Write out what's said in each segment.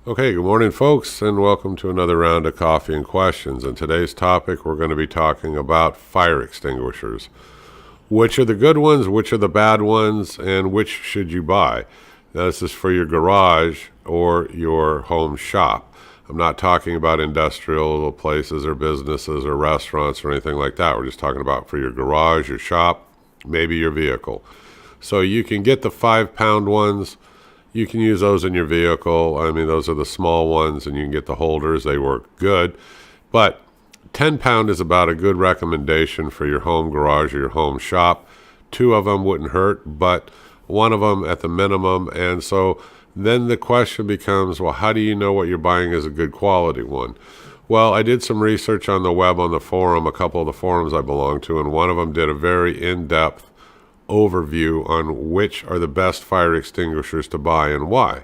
Okay, good morning, folks, and welcome to another round of Coffee and Questions. In today's topic, we're going to be talking about fire extinguishers. Which are the good ones, which are the bad ones, and which should you buy? Now, this is for your garage or your home shop. I'm not talking about industrial places or businesses or restaurants or anything like that. We're just talking about for your garage, your shop, maybe your vehicle. So you can get the 5-pound ones. You can use those in your vehicle. I mean, those are the small ones, and you can get the holders. They work good. But 10-pound is about a good recommendation for your home garage or your home shop. 2 of them wouldn't hurt, but 1 of them at the minimum. And so then the question becomes, well, how do you know what you're buying is a good quality one? Well, I did some research on the web, on the forum, a couple of the forums I belong to, and one of them did a very in-depth overview on which are the best fire extinguishers to buy and why.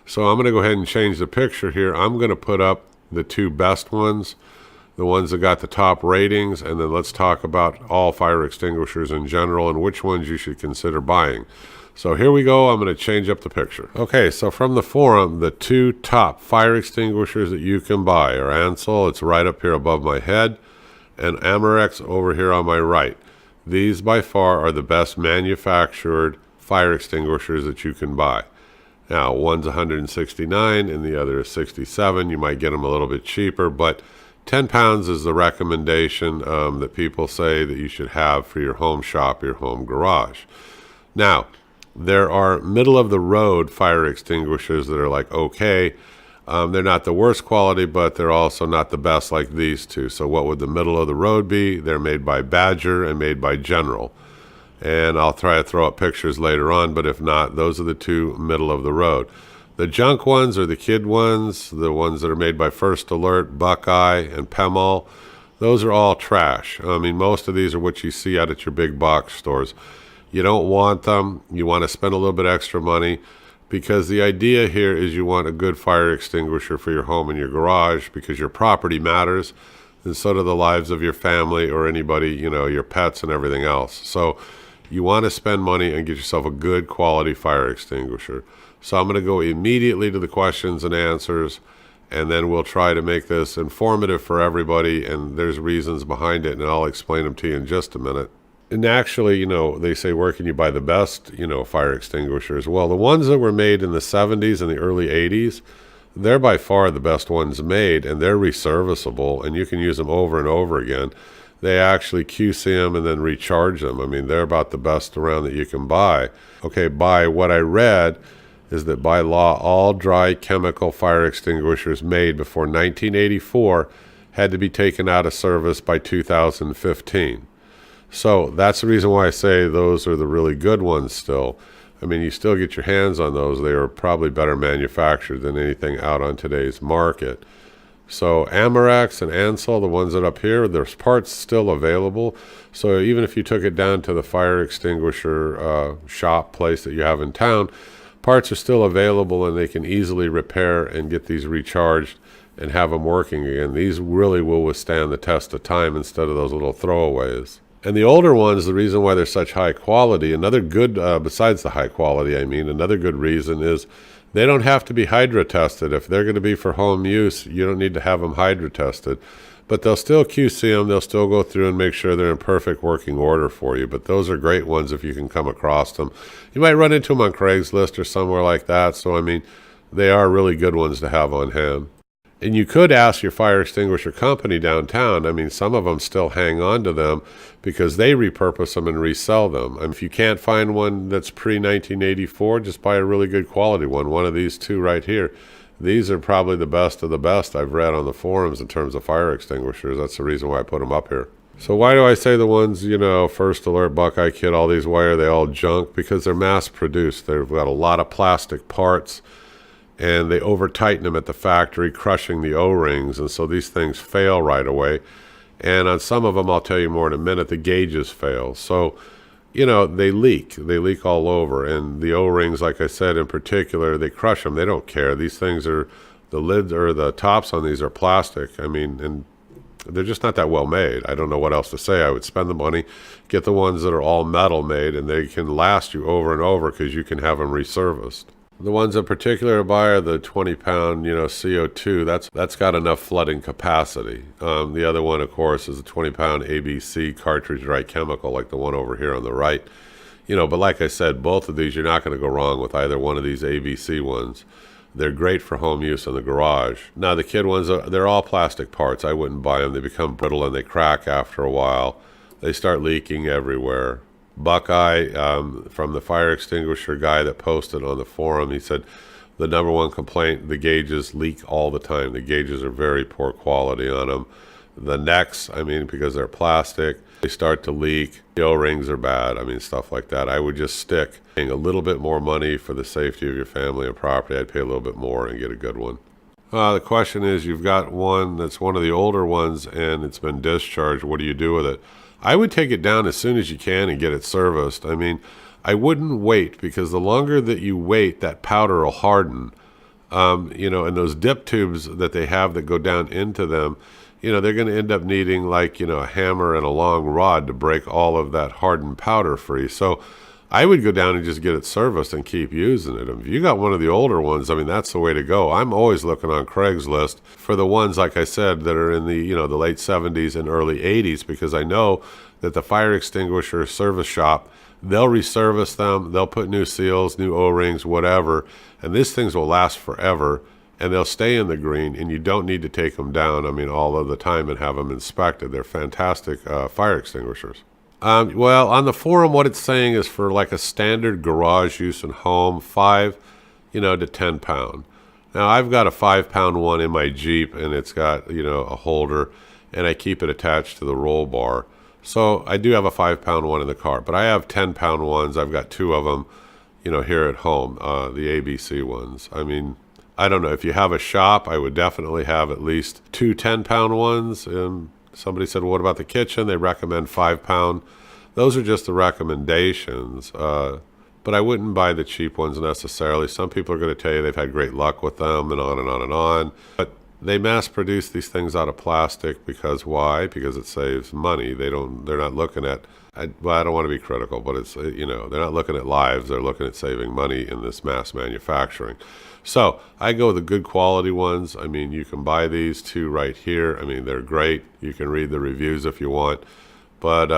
So I'm going to go ahead and change the picture here. I'm going to put up the 2 best ones, the ones that got the top ratings, and then let's talk about all fire extinguishers in general and which ones you should consider buying. So here we go. I'm going to change up the picture. Okay, so from the forum, the 2 top fire extinguishers that you can buy are Ansel, it's right up here above my head, and AMEREX over here on my right. These by far are the best manufactured fire extinguishers that you can buy. Now, one's $169 and the other is $67. You might get them a little bit cheaper, but 10 pounds is the recommendation that people say that you should have for your home shop, your home garage. Now, there are middle-of-the-road fire extinguishers that are like okay. They're not the worst quality, but they're also not the best like these 2. So what would the middle of the road be? They're made by Badger and made by General. And I'll try to throw up pictures later on, but if not, those are the 2 middle of the road. The junk ones are the kid ones, the ones that are made by First Alert, Buckeye, and Pemol. Those are all trash. I mean, most of these are what you see out at your big box stores. You don't want them. You want to spend a little bit extra money, because the idea here is you want a good fire extinguisher for your home and your garage, because your property matters, and so do the lives of your family or anybody, your pets and everything else. So you want to spend money and get yourself a good quality fire extinguisher. So I'm going to go immediately to the questions and answers, and then we'll try to make this informative for everybody, and there's reasons behind it, and I'll explain them to you in just a minute. And actually, they say, where can you buy the best, fire extinguishers? Well, the ones that were made in the 70s and the early 80s, they're by far the best ones made, and they're reserviceable, and you can use them over and over again. They actually QC them and then recharge them. I mean, they're about the best around that you can buy. Okay, by what I read is that by law, all dry chemical fire extinguishers made before 1984 had to be taken out of service by 2015. So that's the reason why I say those are the really good ones still. I mean, you still get your hands on those. They are probably better manufactured than anything out on today's market. So AMEREX and Ansel, the ones that up here, there's parts still available. So even if you took it down to the fire extinguisher shop place that you have in town, parts are still available, and they can easily repair and get these recharged and have them working again. These really will withstand the test of time instead of those little throwaways. And the older ones, the reason why they're such high quality, another good, besides the high quality, another good reason is they don't have to be hydro tested. If they're going to be for home use, you don't need to have them hydro tested. But they'll still QC them. They'll still go through and make sure they're in perfect working order for you. But those are great ones if you can come across them. You might run into them on Craigslist or somewhere like that. So, they are really good ones to have on hand. And you could ask your fire extinguisher company downtown. Some of them still hang on to them because they repurpose them and resell them. And if you can't find one that's pre-1984, just buy a really good quality one. One of these 2 right here. These are probably the best of the best I've read on the forums in terms of fire extinguishers. That's the reason why I put them up here. So why do I say the ones, First Alert, Buckeye Kid, all these, why are they all junk? Because they're mass produced. They've got a lot of plastic parts, and they over-tighten them at the factory, crushing the O-rings, and so these things fail right away. And on some of them, I'll tell you more in a minute, the gauges fail. So, they leak. They leak all over, and the O-rings, like I said, in particular, they crush them. They don't care. These things are, the lids or the tops on these are plastic. And they're just not that well made. I don't know what else to say. I would spend the money, get the ones that are all metal made, and they can last you over and over because you can have them reserviced. The ones in particular I buy are the 20-pound, CO2. That's got enough flooding capacity. The other one, of course, is a 20-pound ABC cartridge dry chemical, like the one over here on the right. But like I said, both of these, you're not going to go wrong with either one of these ABC ones. They're great for home use in the garage. Now, the kid ones, they're all plastic parts. I wouldn't buy them. They become brittle and they crack after a while. They start leaking everywhere. Buckeye, from the fire extinguisher guy that posted on the forum, he said the number one complaint, the gauges leak all the time. The gauges are very poor quality on them. The necks, because they're plastic, they start to leak. The O-rings are bad. Stuff like that. I would just stick paying a little bit more money for the safety of your family and property. I'd pay a little bit more and get a good one. The question is, you've got one that's one of the older ones and it's been discharged. What do you do with it? I would take it down as soon as you can and get it serviced. I wouldn't wait, because the longer that you wait, that powder will harden. And those dip tubes that they have that go down into them, they're going to end up needing a hammer and a long rod to break all of that hardened powder free. So I would go down and just get it serviced and keep using it. If you got one of the older ones, that's the way to go. I'm always looking on Craigslist for the ones, like I said, that are in the, the late 70s and early 80s, because I know that the fire extinguisher service shop, they'll reservice them, they'll put new seals, new O-rings, whatever, and these things will last forever, and they'll stay in the green, and you don't need to take them down, all of the time and have them inspected. They're fantastic fire extinguishers. Well, on the forum, what it's saying is for like a standard garage use and home, 5, to 10 pound. Now, I've got a 5-pound one in my Jeep, and it's got, a holder, and I keep it attached to the roll bar. So I do have a 5-pound one in the car, but I have 10-pound ones. I've got 2 of them, here at home, the ABC ones. I don't know. If you have a shop, I would definitely have at least 2 10-pound ones. And somebody said, well, what about the kitchen? They recommend 5-pound. Those are just the recommendations. But I wouldn't buy the cheap ones necessarily. Some people are going to tell you they've had great luck with them and on and on and on. But they mass produce these things out of plastic because why? Because it saves money. They're not looking at, I don't want to be critical, but it's, they're not looking at lives. They're looking at saving money in this mass manufacturing. So I go with the good quality ones. You can buy these 2 right here. They're great. You can read the reviews if you want. But,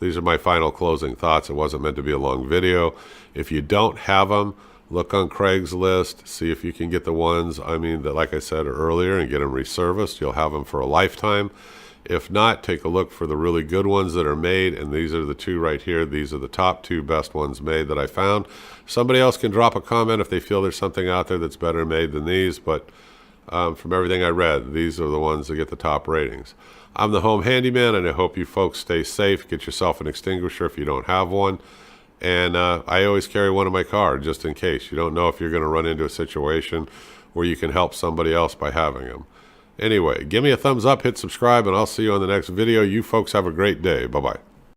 these are my final closing thoughts. It wasn't meant to be a long video. If you don't have them, look on Craigslist, see if you can get the ones, that, like I said earlier, and get them reserviced. You'll have them for a lifetime. If not, take a look for the really good ones that are made, and these are the 2 right here. These are the top 2 best ones made that I found. Somebody else can drop a comment if they feel there's something out there that's better made than these, but from everything I read, these are the ones that get the top ratings. I'm the Home Handyman, and I hope you folks stay safe. Get yourself an extinguisher if you don't have one. And I always carry one in my car just in case. You don't know if you're going to run into a situation where you can help somebody else by having them. Anyway, give me a thumbs up, hit subscribe, and I'll see you on the next video. You folks have a great day. Bye-bye.